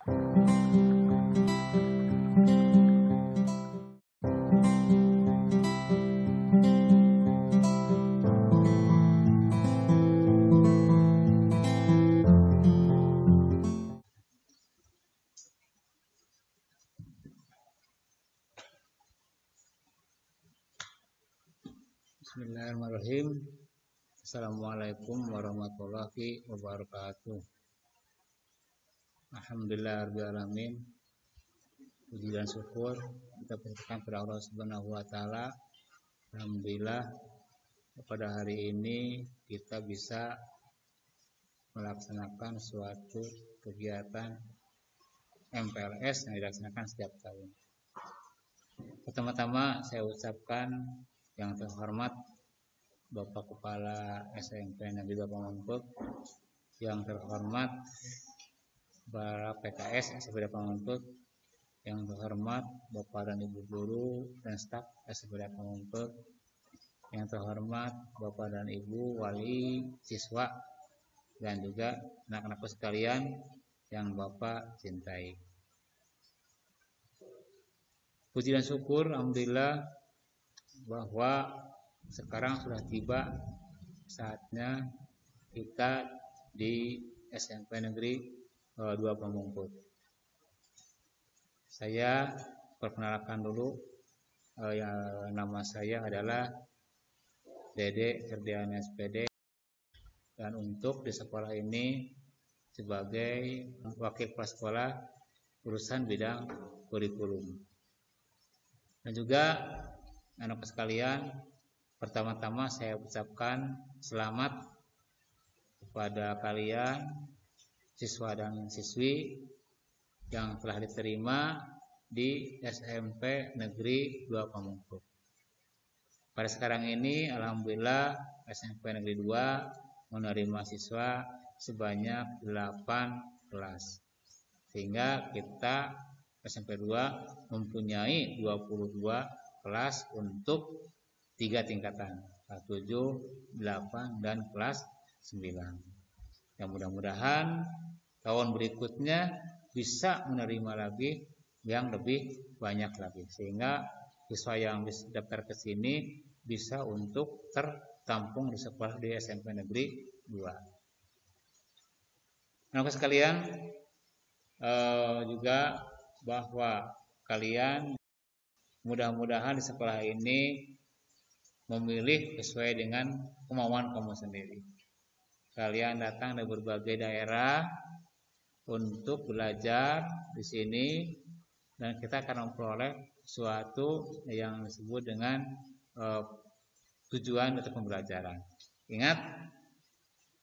Bismillahirrahmanirrahim. Assalamualaikum warahmatullahi wabarakatuh. Alhamdulillahirrahmanirrahim. Puji dan syukur kita berikan kepada Allah Subhanahu wa taala. Alhamdulillah pada hari ini kita bisa melaksanakan suatu kegiatan MPLS yang dilaksanakan setiap tahun. Pertama-tama saya ucapkan yang terhormat Bapak Kepala SMP Negeri Bapak Mampek, yang terhormat para PKS SMP Bapak Mampek, yang terhormat Bapak dan Ibu guru dan staf SMP Bapak Mampek, yang terhormat Bapak dan Ibu wali siswa dan juga anak-anakku sekalian yang Bapak cintai. Puji dan syukur alhamdulillah bahwa sekarang sudah tiba saatnya kita di SMP Negeri 2 Pamungput. Saya perkenalkan dulu, nama saya adalah Dede Ferdiana SPD, dan untuk di sekolah ini sebagai wakil kepala sekolah urusan bidang kurikulum. Dan juga anak sekalian, pertama-tama saya ucapkan selamat kepada kalian siswa dan siswi yang telah diterima di SMP Negeri 2 Pamungput. Pada sekarang ini alhamdulillah SMP Negeri 2 menerima siswa sebanyak 8 kelas. Sehingga kita SMP 2 mempunyai 22 kelas untuk 3 tingkatan, kelas 7, 8, dan kelas 9. Yang mudah-mudahan tahun berikutnya bisa menerima lagi yang lebih banyak lagi, sehingga siswa yang daftar ke sini bisa untuk tertampung di sekolah di SMP Negeri 2. Anak sekalian, juga bahwa kalian mudah-mudahan di sekolah ini memilih sesuai dengan kemauan kamu sendiri. Kalian datang dari berbagai daerah untuk belajar di sini, dan kita akan memperoleh sesuatu yang disebut dengan tujuan untuk pembelajaran. Ingat,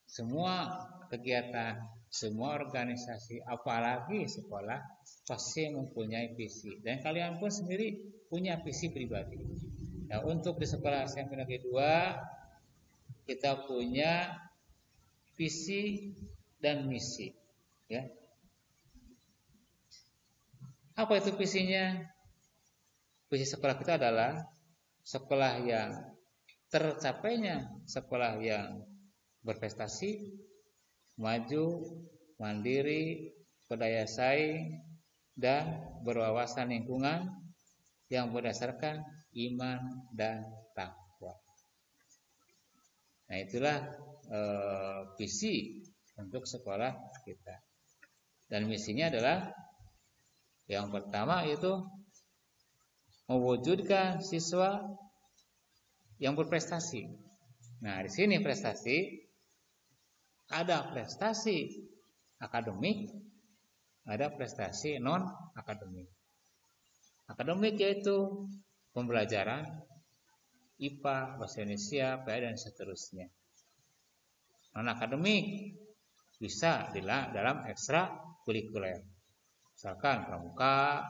semua kegiatan, semua organisasi, apalagi sekolah, pasti mempunyai visi, dan kalian pun sendiri punya visi pribadi. Nah, untuk di sekolah SMP Negeri 2 kita punya visi dan misi, ya. Apa itu visinya? Visi sekolah kita adalah sekolah yang tercapainya, sekolah yang berprestasi, maju, mandiri, berdaya saing, dan berwawasan lingkungan yang berdasarkan iman dan takwa. Nah, itulah visi untuk sekolah kita. Dan misinya adalah yang pertama itu mewujudkan siswa yang berprestasi. Nah, di sini prestasi, ada prestasi akademik, ada prestasi non akademik. Akademik yaitu pembelajaran IPA, bahasa Indonesia, PA, dan seterusnya. Non akademik bisa dalam ekstra kurikuler, misalkan pramuka,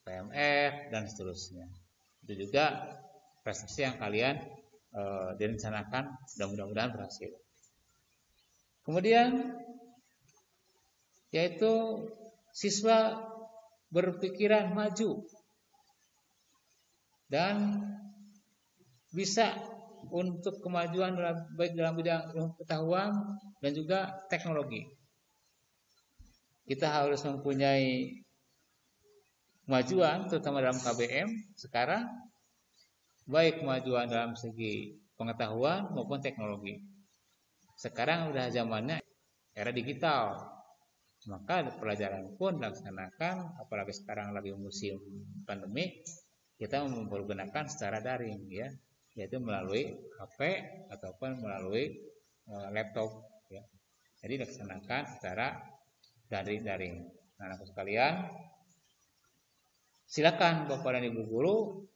PMR, dan seterusnya. Itu juga prestasi yang kalian direncanakan, dan mudah-mudahan berhasil. Kemudian yaitu siswa berpikiran maju dan bisa untuk kemajuan baik dalam bidang ilmu pengetahuan dan juga teknologi. kita harus mempunyai kemajuan terutama dalam KBM sekarang, baik kemajuan dalam segi pengetahuan maupun teknologi. Sekarang udah zamannya era digital, maka pelajaran pun dilaksanakan, apalagi sekarang lagi musim pandemik, kita mempergunakan secara daring ya, yaitu melalui HP ataupun melalui laptop ya. Jadi dilaksanakan secara daring. Nah, anak sekalian, silakan Bapak dan Ibu guru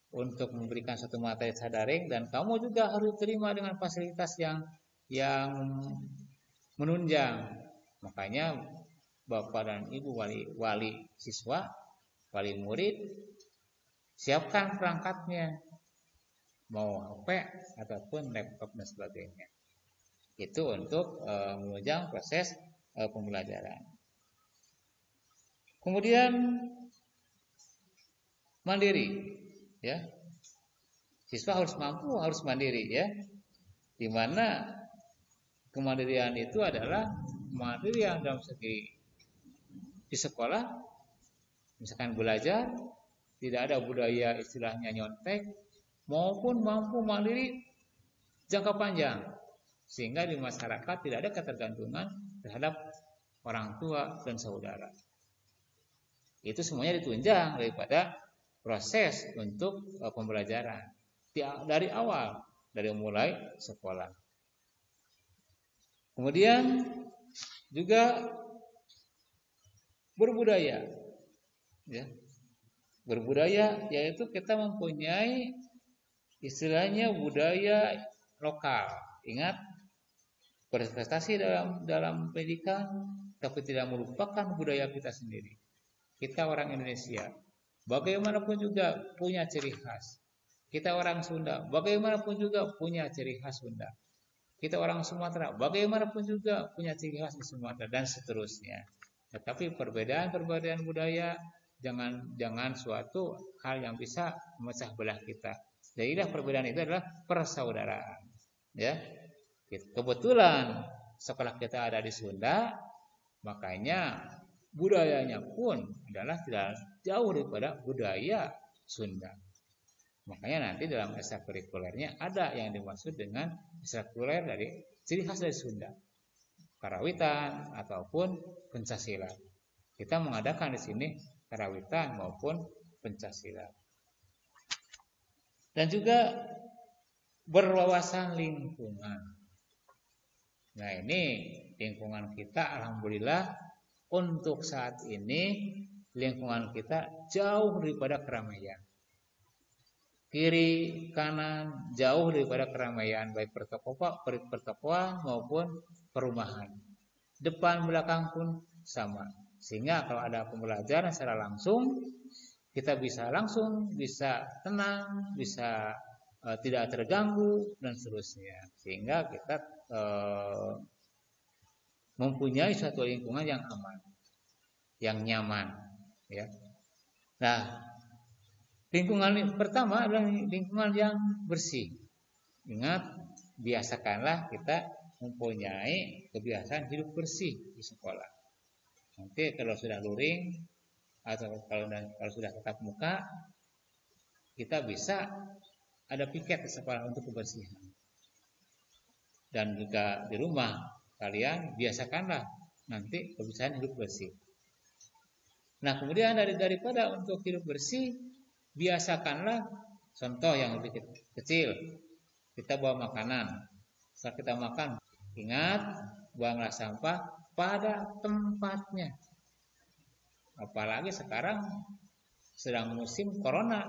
untuk memberikan satu materi secara daring, dan kamu juga harus terima dengan fasilitas yang menunjang. Makanya Bapak dan Ibu wali siswa, wali murid, siapkan perangkatnya, mau HP ataupun laptop dan sebagainya. Itu untuk menunjang proses pembelajaran. Kemudian mandiri, ya. Siswa harus mampu, harus mandiri, ya. Di mana kemandirian itu adalah kemandirian dalam segi di sekolah, misalkan belajar, tidak ada budaya istilahnya nyontek, maupun mampu mandiri jangka panjang, sehingga di masyarakat tidak ada ketergantungan terhadap orang tua dan saudara. Itu semuanya ditunjang daripada proses untuk pembelajaran dari awal, dari mulai sekolah. Kemudian juga berbudaya, ya. Berbudaya yaitu kita mempunyai istilahnya budaya lokal. Ingat, berprestasi dalam pendidikan, tapi tidak melupakan budaya kita sendiri. Kita orang Indonesia, bagaimanapun juga punya ciri khas. Kita orang Sunda, bagaimanapun juga punya ciri khas Sunda. Kita orang Sumatera, bagaimanapun juga punya ciri khas di Sumatera, dan seterusnya. Tetapi perbedaan budaya jangan suatu hal yang bisa memecah belah kita. Jadilah perbedaan itu adalah persaudaraan. Ya, kebetulan sekolah kita ada di Sunda, makanya budayanya pun adalah tidak jauh daripada budaya Sunda. Makanya nanti dalam ekstrakurikulernya ada yang dimaksud dengan ekstrakurikuler dari ciri khas dari Sunda, karawitan ataupun pencaksilat. Kita mengadakan di sini karawitan maupun pencaksilat. Dan juga berwawasan lingkungan. Nah, ini lingkungan kita alhamdulillah untuk saat ini lingkungan kita jauh daripada keramaian. Kiri kanan jauh daripada keramaian, baik pertokoan maupun perumahan. Depan belakang pun sama. Sehingga kalau ada pembelajaran secara langsung, kita bisa langsung, bisa tenang, bisa tidak terganggu dan seterusnya. Sehingga kita mempunyai suatu lingkungan yang aman, yang nyaman, ya. Nah, lingkungan pertama adalah lingkungan yang bersih. Ingat, biasakanlah kita mempunyai kebiasaan hidup bersih di sekolah. Nanti kalau sudah luring atau kalau sudah tatap muka, kita bisa ada piket di sekolah untuk kebersihan. Dan juga di rumah kalian biasakanlah nanti kebiasaan hidup bersih. Nah, kemudian daripada untuk hidup bersih, biasakanlah contoh yang lebih kecil. Kita bawa makanan. Setelah kita makan, ingat buanglah sampah pada tempatnya. Apalagi sekarang sedang musim corona,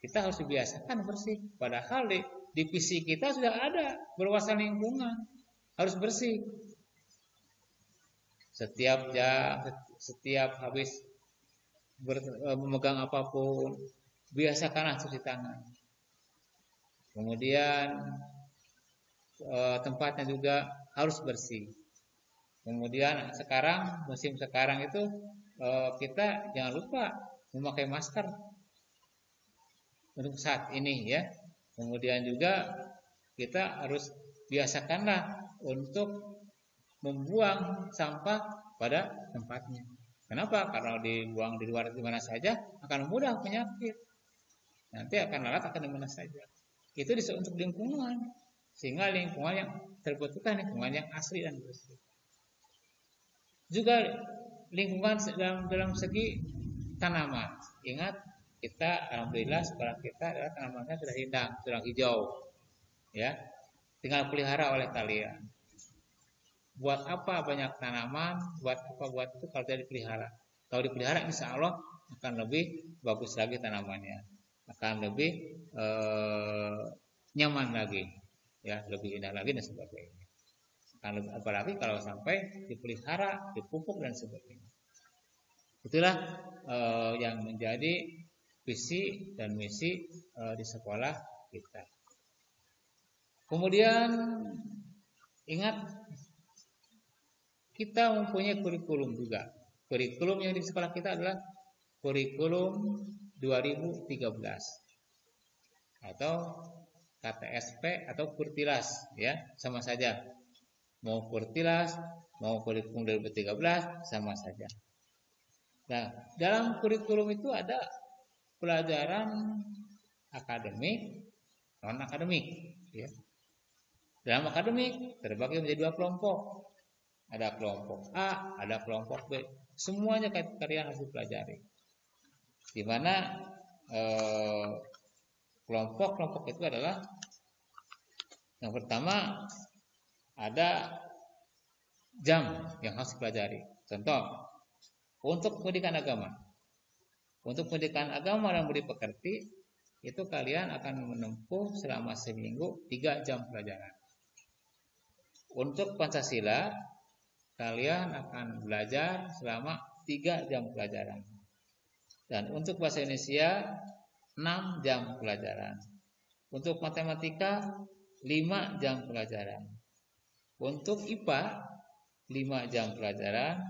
kita harus dibiasakan bersih. Padahal di visi kita sudah ada berwawasan lingkungan, harus bersih. Setiap habis memegang apapun, biasakanlah cuci tangan. Kemudian tempatnya juga harus bersih. Kemudian musim sekarang itu kita jangan lupa memakai masker untuk saat ini, ya. Kemudian juga kita harus biasakanlah untuk membuang sampah pada tempatnya. Kenapa? Karena dibuang di luar di mana saja akan mudah penyakit. Nanti akan lalat akan di mana saja. Itu untuk lingkungan. Sehingga lingkungan yang terbutuhkan lingkungan yang asli dan bersih. Juga lingkungan dalam segi tanaman. Ingat, kita alhamdulillah sekolah kita adalah tanamannya sudah rindang, sudah hijau. Ya. Tinggal pelihara oleh kalian. Buat apa banyak tanaman? Buat itu kalau tidak dipelihara? Kalau dipelihara, insya Allah akan lebih bagus lagi tanamannya, akan lebih nyaman lagi, ya, lebih indah lagi dan sebagainya. Apalagi kalau sampai dipelihara, dipupuk dan sebagainya. Itulah yang menjadi visi dan misi di sekolah kita. Kemudian ingat, kita mempunyai kurikulum juga. Kurikulum yang di sekolah kita adalah kurikulum 2013 atau KTSP atau Kurtilas, ya, sama saja. Mau Kurtilas, mau kurikulum 2013 sama saja. Nah, dalam kurikulum itu ada pelajaran akademik, non akademik, ya. Dalam akademik terbagi menjadi 2 kelompok. Ada kelompok A, ada kelompok B. Semuanya kalian harus dipelajari. Di mana kelompok-kelompok itu adalah, yang pertama ada jam yang harus dipelajari. Contoh, untuk pendidikan agama. Untuk pendidikan agama dan budi pekerti, itu kalian akan menempuh selama seminggu 3 jam pelajaran. Untuk Pancasila, kalian akan belajar selama 3 jam pelajaran. Dan untuk bahasa Indonesia 6 jam pelajaran. Untuk matematika 5 jam pelajaran. Untuk IPA 5 jam pelajaran.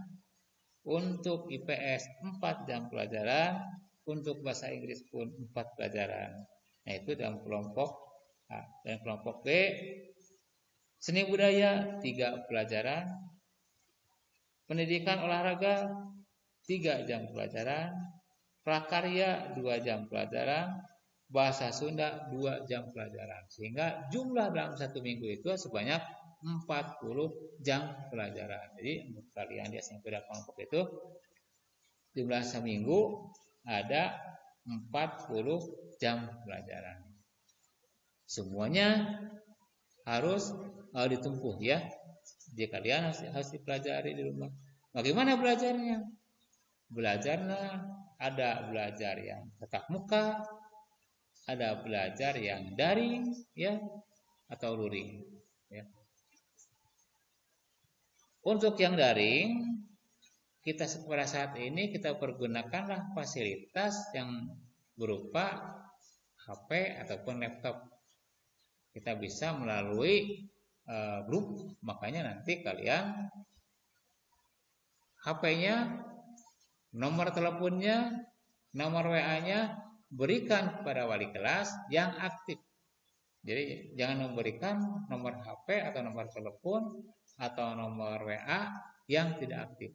Untuk IPS 4 jam pelajaran. Untuk bahasa Inggris pun 4 pelajaran. Nah, itu dalam kelompok A. Dan kelompok B, seni budaya 3 pelajaran. Pendidikan olahraga 3 jam pelajaran, prakarya 2 jam pelajaran, bahasa Sunda 2 jam pelajaran. Sehingga jumlah dalam 1 minggu itu sebanyak 40 jam pelajaran. Jadi untuk kalian di SMP dan kelompok itu jumlah seminggu ada 40 jam pelajaran. Semuanya harus ditempuh, ya. Jadi kalian harus dipelajari di rumah. Bagaimana belajarnya? Belajarnya ada belajar yang tatap muka, ada belajar yang daring, ya, atau luring, ya. Untuk yang daring, kita pada saat ini kita pergunakanlah fasilitas yang berupa HP ataupun laptop. Kita bisa melalui grup, makanya nanti kalian HP-nya, nomor teleponnya, nomor WA-nya berikan kepada wali kelas yang aktif. Jadi jangan memberikan nomor HP atau nomor telepon atau nomor WA yang tidak aktif.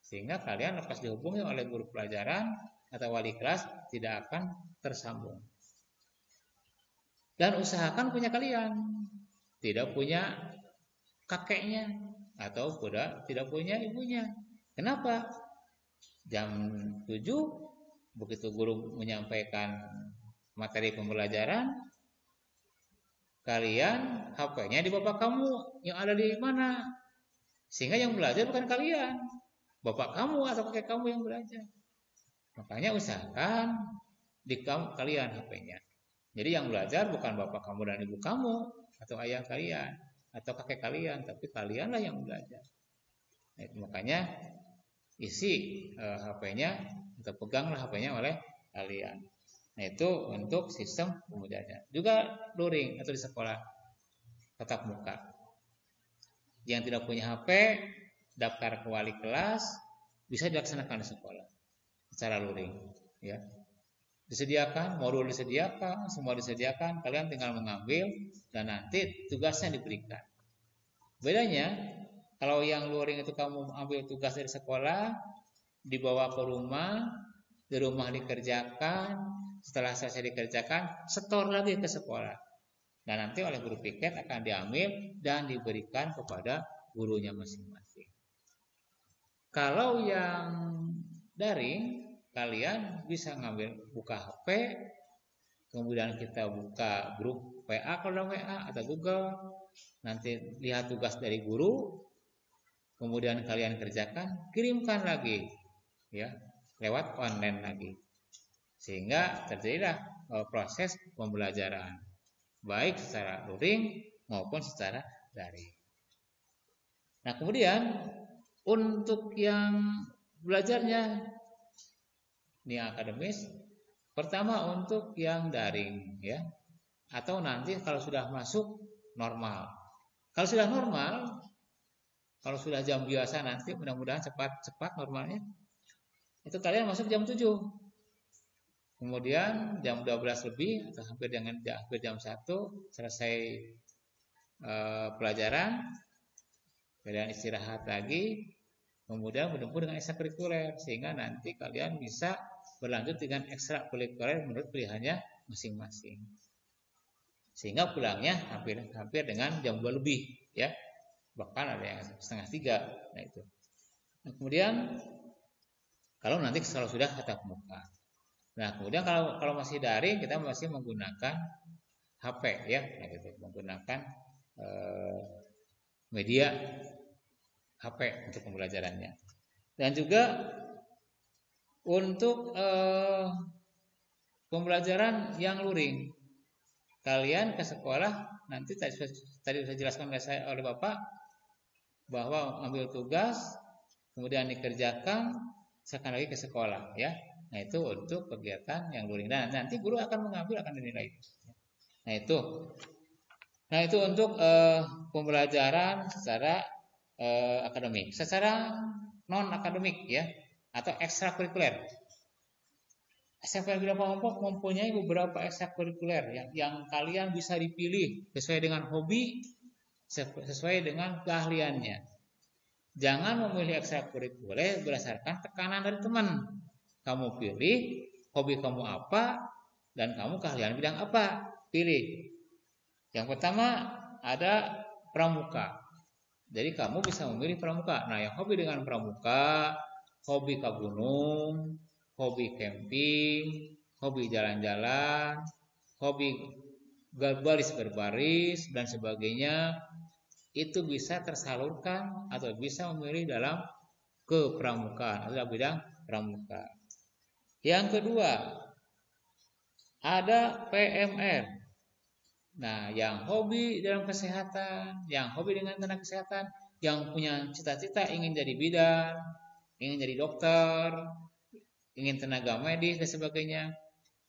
Sehingga kalian lepas dihubungi oleh guru pelajaran atau wali kelas tidak akan tersambung. Dan usahakan punya kalian, tidak punya kakeknya atau tidak punya ibunya. Kenapa? Jam 7 begitu guru menyampaikan materi pembelajaran, kalian HP-nya di bapak kamu yang ada di mana? Sehingga yang belajar bukan kalian, bapak kamu atau kakek kamu yang belajar. Makanya usahakan di kalian HP-nya. Jadi yang belajar bukan bapak kamu dan ibu kamu atau ayah kalian atau kakek kalian, tapi kalianlah yang belajar. Nah, makanya isi HP-nya atau peganglah HP-nya oleh kalian. Nah, itu untuk sistem pembelajaran. Juga luring atau di sekolah tatap muka. Yang tidak punya HP, daftar ke wali kelas, bisa dilaksanakan di sekolah secara luring, ya. Disediakan, modul disediakan, semua disediakan, kalian tinggal mengambil dan nanti tugasnya diberikan. Bedanya Kalau yang luring itu kamu ambil tugas dari sekolah, dibawa ke rumah, di rumah dikerjakan, setelah selesai dikerjakan, setor lagi ke sekolah. Dan nanti oleh guru piket akan diambil dan diberikan kepada gurunya masing-masing. Kalau yang daring, kalian bisa buka HP, kemudian kita buka grup WA kalau ada WA atau Google, nanti lihat tugas dari guru, kemudian kalian kerjakan, kirimkan lagi, ya, lewat online lagi, sehingga terjadilah proses pembelajaran, baik secara luring maupun secara daring. Nah, kemudian untuk yang belajarnya ini akademis, pertama untuk yang daring, ya, atau nanti kalau sudah masuk normal. Kalau sudah normal, kalau sudah jam biasa nanti mudah-mudahan cepat normalnya. Itu kalian masuk jam 7. Kemudian jam 12 lebih atau hampir jam 1 selesai pelajaran. Kalian istirahat lagi. Kemudian bertemu dengan ekstrakurikuler sehingga nanti kalian bisa berlanjut dengan ekstrakurikuler menurut pilihannya masing-masing. Sehingga pulangnya hampir dengan jam 2 lebih, ya. Bahkan ada yang 2:30. Nah, itu. Nah, kemudian kalau sudah tatap muka. Nah, kemudian kalau masih daring, kita masih menggunakan HP, ya, nah, gitu. Menggunakan media HP untuk pembelajarannya. Dan juga untuk pembelajaran yang luring, kalian ke sekolah nanti tadi sudah jelaskan oleh Bapak bahwa ambil tugas kemudian dikerjakan, sekarang lagi ke sekolah, ya. Nah, itu untuk kegiatan yang luring, dan nanti guru akan dinilai. Nah, itu untuk pembelajaran secara akademik. Secara non akademik, ya, atau ekstrakurikuler. Ekstrakurikuler kelompok mempunyai beberapa ekstrakurikuler yang kalian bisa dipilih sesuai dengan hobi, sesuai dengan keahliannya. Jangan memilih ekstrakurikuler berdasarkan tekanan dari teman. Kamu pilih hobi kamu apa dan kamu keahlian bidang apa, pilih. Yang pertama ada pramuka. Jadi kamu bisa memilih pramuka. Nah, yang hobi dengan pramuka, hobi ke gunung, hobi camping, hobi jalan-jalan, hobi baris berbaris dan sebagainya, itu bisa tersalurkan atau bisa memilih dalam kepramukaan atau bidang pramuka. Yang kedua, ada PMR. Nah, yang hobi dalam kesehatan, yang hobi dengan tenaga kesehatan, yang punya cita-cita ingin jadi bidan, ingin jadi dokter, ingin tenaga medis dan sebagainya,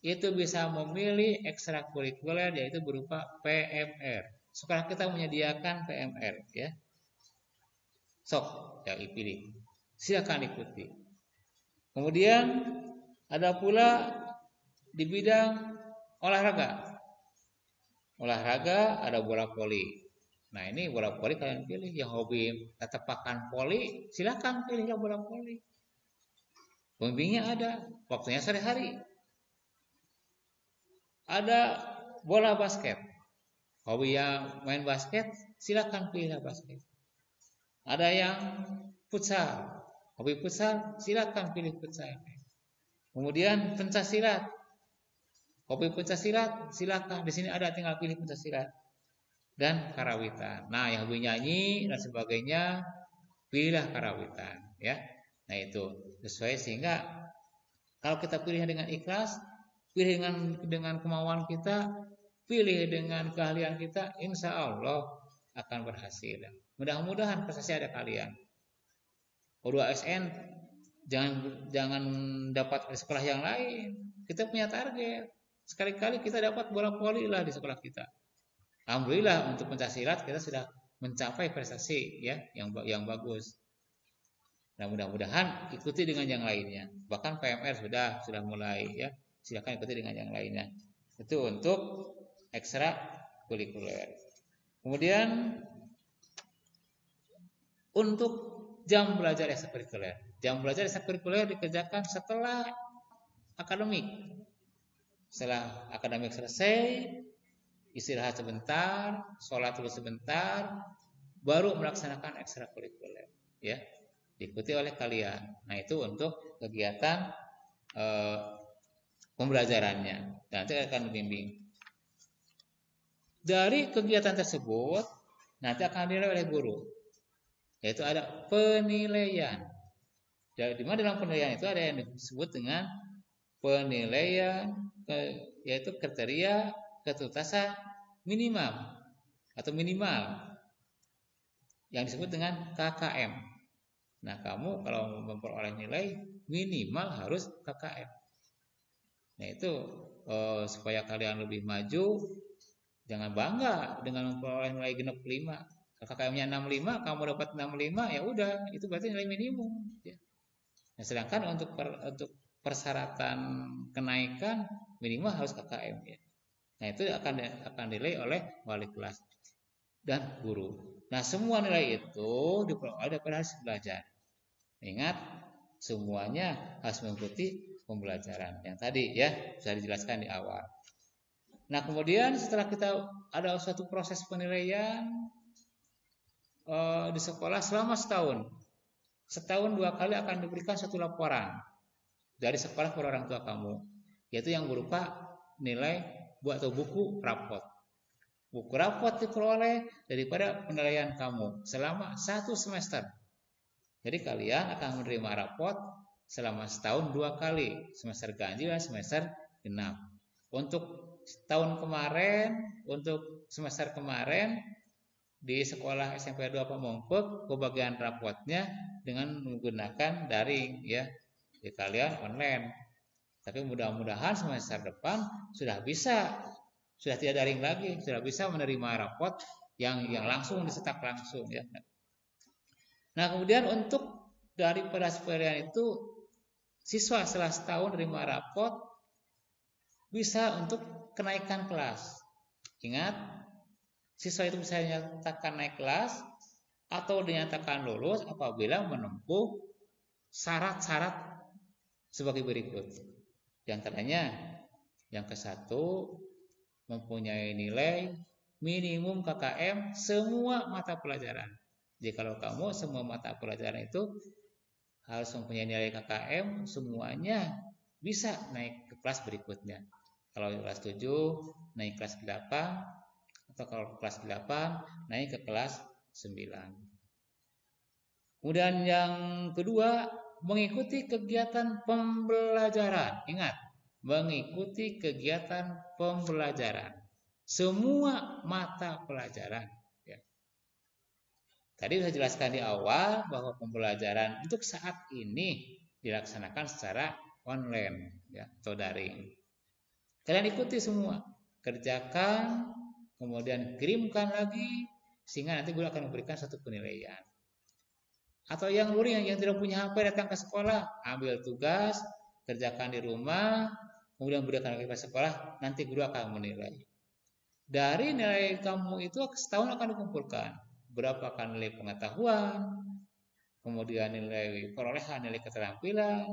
itu bisa memilih ekstrakurikuler yaitu berupa PMR. Sekarang kita menyediakan PMR, ya. Sok, ya, dipilih. Silakan ikuti. Kemudian ada pula di bidang olahraga. Olahraga ada bola voli. Nah, ini bola voli kalian pilih. Yang hobi tetepakan voli, silakan pilih bola voli. Pembimbingnya ada, waktunya sore hari. Ada bola basket. Hobi yang main basket, silakan pilih basket. Ada yang futsal. Hobi futsal, silakan pilih futsal. Kemudian pencaksilat. Hobi pencaksilat, silakan. Di sini ada, tinggal pilih pencaksilat. Dan karawitan. Nah, yang hobi nyanyi dan sebagainya, pilihlah karawitan, ya. Nah, itu sesuai, sehingga kalau kita pilih dengan ikhlas, pilih dengan kemauan kita, pilih dengan keahlian kita, insya Allah akan berhasil. Mudah-mudahan prestasi ada kalian. O2SN jangan dapat di sekolah yang lain. Kita punya target. Sekali-kali kita dapat bola voli lah di sekolah kita. Alhamdulillah untuk pencaksilat kita sudah mencapai prestasi, ya, yang bagus. Nah, mudah-mudahan ikuti dengan yang lainnya. Bahkan PMR sudah mulai, ya. Silakan ikuti dengan yang lainnya. Itu untuk ekstrakurikuler. Kemudian untuk jam belajar ekstrakurikuler. Jam belajar ekstrakurikuler dikerjakan setelah akademik. Setelah akademik selesai, istirahat sebentar, sholat dulu sebentar, baru melaksanakan ekstrakurikuler. Ya, diikuti oleh kalian. Nah, itu untuk kegiatan pembelajarannya. Nanti akan dibimbing. Dari kegiatan tersebut nanti akan dinilai oleh guru, yaitu ada penilaian. Di mana dalam penilaian itu ada yang disebut dengan penilaian, yaitu kriteria ketuntasan minimal atau minimal yang disebut dengan KKM. Nah, kamu kalau memperoleh nilai minimal harus KKM. Nah, itu supaya kalian lebih maju. Jangan bangga dengan memperoleh nilai genap 5. Kalau KKM-nya 65, kamu dapat 65, ya udah, itu berarti nilai minimum. Ya. Nah, sedangkan untuk persyaratan kenaikan minimal harus KKM. Ya. Nah, itu akan dinilai oleh wali kelas dan guru. Nah, semua nilai itu diperoleh pada hasil belajar. Ingat, semuanya harus mengikuti pembelajaran yang tadi ya sudah dijelaskan di awal. Nah, kemudian setelah kita ada suatu proses penilaian di sekolah selama setahun. Setahun 2 kali akan diberikan satu laporan dari sekolah kepada orang tua kamu, yaitu yang berupa nilai atau buku rapot. Buku rapot diperoleh daripada penilaian kamu selama 1 semester. Jadi kalian akan menerima rapot selama setahun 2 kali, semester ganjil dan semester genap. Untuk tahun kemarin, untuk semester kemarin di sekolah SMP 2 Pamongpek, pembagian rapotnya dengan menggunakan daring ya. Jadi kalian online. Tapi mudah-mudahan semester depan sudah tidak daring lagi, sudah bisa menerima rapot yang langsung dicetak langsung ya. Nah, kemudian untuk dari penilaian itu siswa setelah setahun menerima rapot bisa untuk kenaikan kelas. Ingat, siswa itu bisa dinyatakan naik kelas atau dinyatakan lulus apabila menempuh syarat-syarat sebagai berikut. Di antaranya, yang ke-1 mempunyai nilai minimum KKM semua mata pelajaran. Jadi kalau kamu semua mata pelajaran itu harus mempunyai nilai KKM, semuanya bisa naik ke kelas berikutnya. Kalau kelas 7 naik kelas 8, atau kalau kelas 8 naik ke kelas 9. Kemudian yang kedua, mengikuti kegiatan pembelajaran. Ingat, mengikuti kegiatan pembelajaran. Semua mata pelajaran. Ya. Tadi sudah jelaskan di awal bahwa pembelajaran untuk saat ini dilaksanakan secara online ya, atau daring. Kalian ikuti semua, kerjakan, kemudian kirimkan lagi, sehingga nanti guru akan memberikan satu penilaian. Atau yang guru yang tidak punya HP datang ke sekolah, ambil tugas, kerjakan di rumah, kemudian berikan ke sekolah, nanti guru akan menilai. Dari nilai kamu itu setahun akan dikumpulkan. Berapa kan nilai pengetahuan, kemudian nilai perolehan, nilai keterampilan,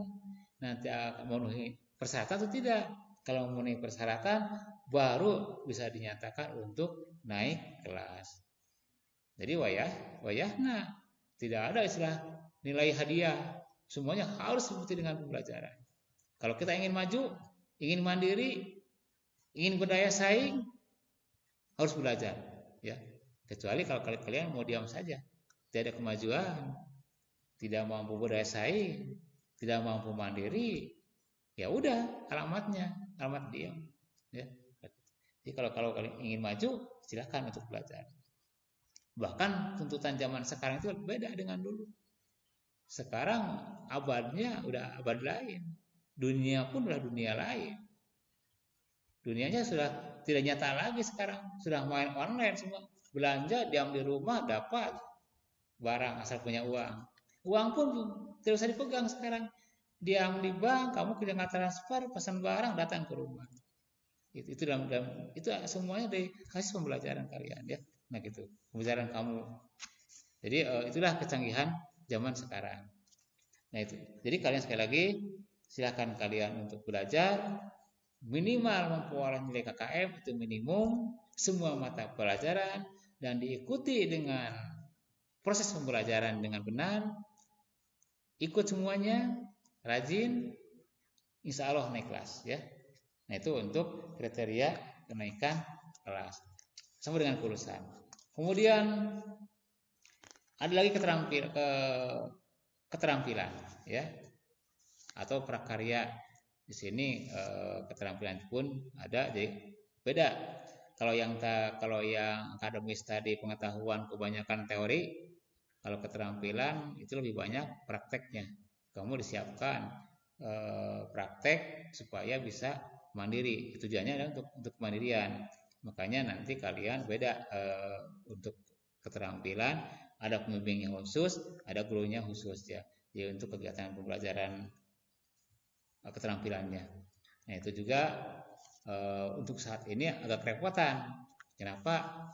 nanti akan memenuhi persyaratan atau tidak. Kalau memenuhi persyaratan, baru bisa dinyatakan untuk naik kelas. Jadi wayahna, tidak ada istilah nilai hadiah. Semuanya harus seperti dengan pembelajaran. Kalau kita ingin maju, ingin mandiri, ingin berdaya saing, harus belajar. Ya, kecuali kalau kalian mau diam saja, tidak ada kemajuan, tidak mampu berdaya saing, tidak mampu mandiri, ya udah alamat diam. Ya. Jadi kalau kalian ingin maju, silakan untuk belajar. Bahkan tuntutan zaman sekarang itu beda dengan dulu. Sekarang abadnya udah abad lain. Dunia pun udah dunia lain. Dunianya sudah tidak nyata lagi sekarang. Sudah main online semua. Belanja diam di rumah dapat barang asal punya uang. Uang pun tidak usah dipegang sekarang. Diam di bank, kamu tidak transfer, pesan barang datang ke rumah. Itu semuanya dari hasil pembelajaran kalian ya. Nah gitu, pembelajaran kamu. Jadi itulah kecanggihan zaman sekarang. Nah itu. Jadi kalian sekali lagi silakan kalian untuk belajar minimal memperoleh nilai KKM itu minimum semua mata pelajaran dan diikuti dengan proses pembelajaran dengan benar, ikut semuanya, rajin, insya Allah naik kelas ya. Nah itu untuk kriteria kenaikan kelas sama dengan kelulusan. Kemudian ada lagi keterampilan ya atau prakarya. Di sini keterampilan pun ada, jadi beda. Kalau yang akademis tadi pengetahuan kebanyakan teori, kalau keterampilan itu lebih banyak prakteknya. Kamu disiapkan praktek supaya bisa mandiri. Tujuannya adalah untuk kemandirian. Makanya nanti kalian beda untuk keterampilan, ada pembimbingnya khusus, ada gurunya khusus ya. Jadi untuk kegiatan pembelajaran keterampilannya. Nah itu juga untuk saat ini agak kerepotan. Kenapa?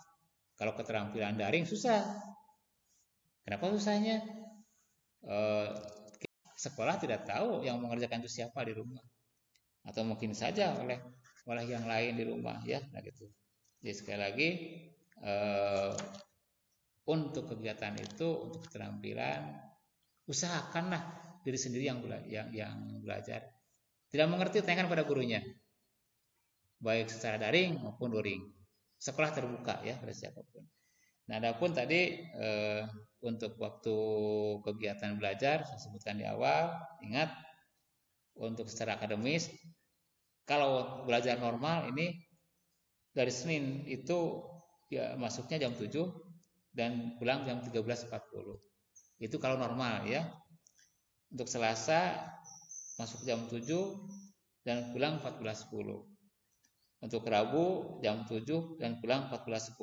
Kalau keterampilan daring susah. Kenapa susahnya? Sekolah tidak tahu yang mengerjakan itu siapa di rumah, atau mungkin saja oleh yang lain di rumah ya. Nah gitu. Jadi sekali lagi untuk kegiatan itu, untuk keterampilan, usahakanlah diri sendiri yang belajar. Tidak mengerti, tanyakan pada gurunya, baik secara daring maupun luring. Sekolah terbuka ya pada siapapun. Nah, adapun tadi untuk waktu kegiatan belajar saya sebutkan di awal, ingat untuk secara akademis kalau belajar normal ini dari Senin itu ya masuknya jam 7 dan pulang jam 13.40. Itu kalau normal ya. Untuk Selasa masuk jam 7 dan pulang 14.10. Untuk Rabu jam 7 dan pulang 14.10.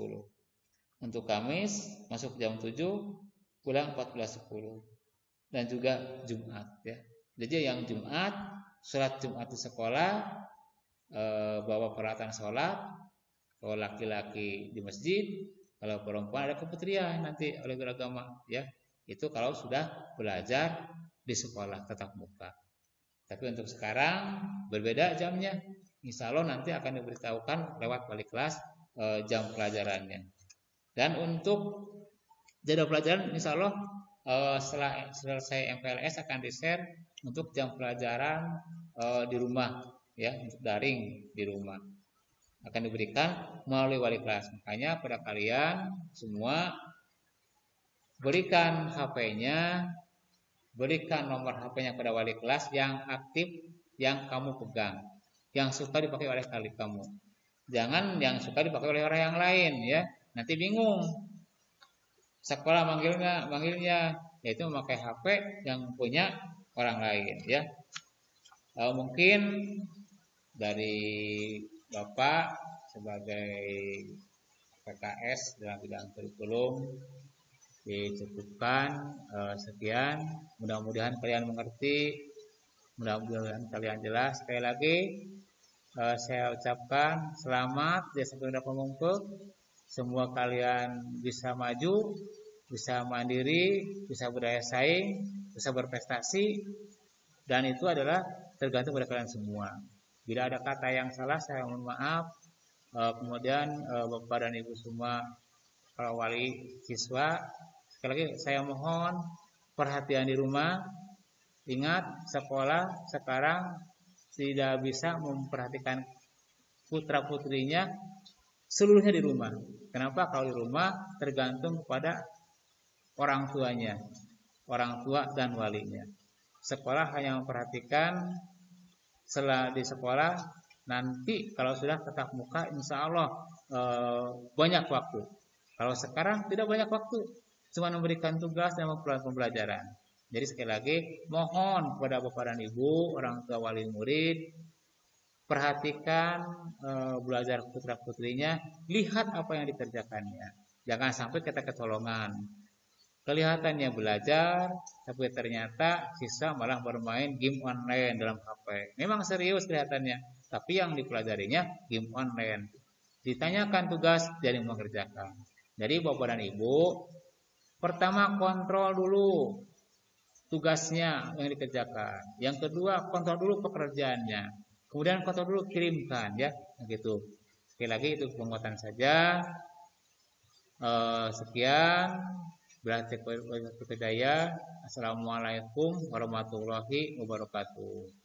Untuk Kamis masuk jam 7 pulang 14.10. Dan juga Jumat ya. Jadi yang Jumat, sholat Jumat di sekolah, bawa peralatan sholat. Kalau laki-laki di masjid, kalau perempuan ada keputrian nanti oleh guru agama ya. Itu kalau sudah belajar di sekolah tatap muka. Tapi untuk sekarang berbeda jamnya. Insya Allah nanti akan diberitahukan lewat wali kelas jam pelajarannya. Dan untuk jadwal pelajaran insya Allah setelah selesai MPLS akan di-share untuk jam pelajaran di rumah ya, untuk daring di rumah. Akan diberikan melalui wali kelas. Makanya pada kalian semua berikan HP-nya, berikan nomor HP-nya pada wali kelas yang aktif, yang kamu pegang, yang suka dipakai oleh kamu. Jangan yang suka dipakai oleh orang yang lain ya. Nanti bingung. Sekolah manggilnya yaitu memakai HP yang punya orang lain ya. Mungkin dari Bapak sebagai PKS dalam bidang kurikulum dicukupkan sekian. Mudah-mudahan kalian mengerti, mudah-mudahan kalian jelas. Sekali lagi saya ucapkan selamat di Sabda Pemungkuk. Semua kalian bisa maju, bisa mandiri, bisa berdaya saing, bisa berprestasi, dan itu adalah tergantung pada kalian semua. Bila ada kata yang salah saya mohon maaf. Kemudian Bapak dan Ibu semua para wali siswa, sekali lagi saya mohon perhatian di rumah. Ingat, sekolah sekarang tidak bisa memperhatikan putra-putrinya seluruhnya di rumah. Kenapa? Kalau di rumah tergantung kepada orang tuanya, orang tua dan walinya. Sekolah hanya memperhatikan setelah di sekolah, nanti kalau sudah tatap muka insya Allah banyak waktu. Kalau sekarang tidak banyak waktu, cuma memberikan tugas dan pembelajaran. Jadi sekali lagi mohon kepada Bapak dan Ibu, orang tua wali murid, perhatikan belajar putra putrinya, lihat apa yang dikerjakannya. Jangan sampai kita kecolongan. Kelihatannya belajar, tapi ternyata siswa malah bermain game online dalam HP. Memang serius kelihatannya, tapi yang dipelajarinya game online. Ditanyakan tugas, jadi mengerjakan. Jadi Bapak dan Ibu, Pertama, kontrol dulu tugasnya yang dikerjakan. Yang kedua, kontrol dulu pekerjaannya. Kemudian kontrol dulu kirimkan, ya, gitu. Sekali lagi itu penguatan saja. Sekian. Berarti kedaya. Assalamualaikum warahmatullahi wabarakatuh.